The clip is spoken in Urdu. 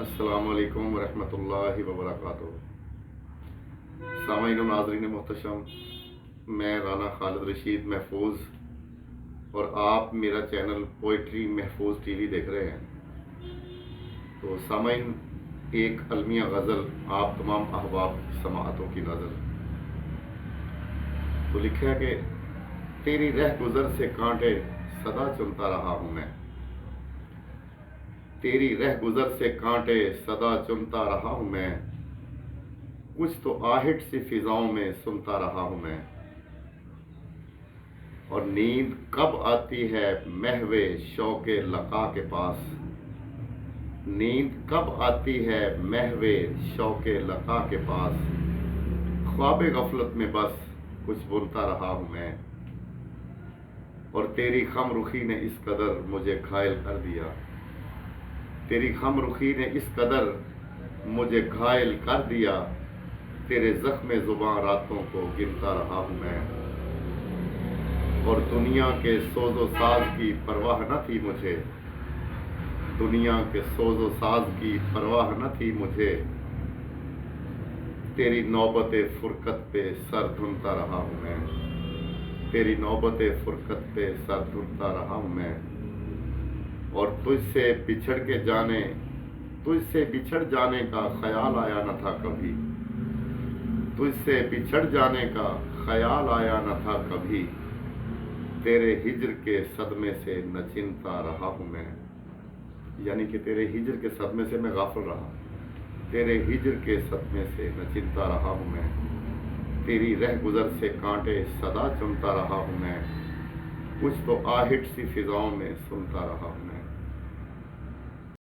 السلام علیکم ورحمۃ اللہ وبرکاتہ۔ سامعین و ناظرین محتشم، میں رانا خالد رشید محفوظ اور آپ میرا چینل پوئٹری محفوظ ٹی وی دیکھ رہے ہیں۔ تو سامعین، ایک المیہ غزل آپ تمام احباب کی سماعتوں کی نظر۔ تو لکھا ہے کہ تیری رہ گزر سے کانٹے صدا چنتا رہا ہوں میں، تیری رہ گزر سے کانٹے صدا چنتا رہا ہوں میں، کچھ تو آہٹ سی فضاؤں میں سنتا رہا ہوں میں، اور نیند کب آتی ہے محو شوق لقا کے پاس، نیند کب آتی ہے محو شوق لقا کے پاس، خواب غفلت میں بس کچھ بنتا رہا ہوں میں، اور تیری خم رخی نے اس قدر مجھے گھائل کر دیا، تیری خم رخی نے اس قدر مجھے گھائل کر دیا، تیرے زخم زباں راتوں کو گنتا رہا ہوں میں، اور دنیا کے سوز و ساز کی پرواہ نہ تھی مجھے، دنیا کے سوز و ساز کی پرواہ نہ تھی مجھے، تیری نوبت فرقت پہ سر دھنتا رہا ہوں میں، تیری نوبت فرقت پہ سر دھنتا رہا ہوں میں، اور تجھ سے بچھڑ جانے کا خیال آیا نہ تھا کبھی، تجھ سے بچھڑ جانے کا خیال آیا نہ تھا کبھی، تیرے ہجر کے صدمے سے نہ چنتا رہا ہوں میں، یعنی کہ تیرے ہجر کے صدمے سے میں غافل رہا، تیرے ہجر کے صدمے سے نہ چنتا رہا ہوں میں، تیری رہ گزر سے کانٹے صدا چنتا رہا ہوں میں، کچھ تو آہٹ سی فضاؤں میں سنتا رہا ہوں میں۔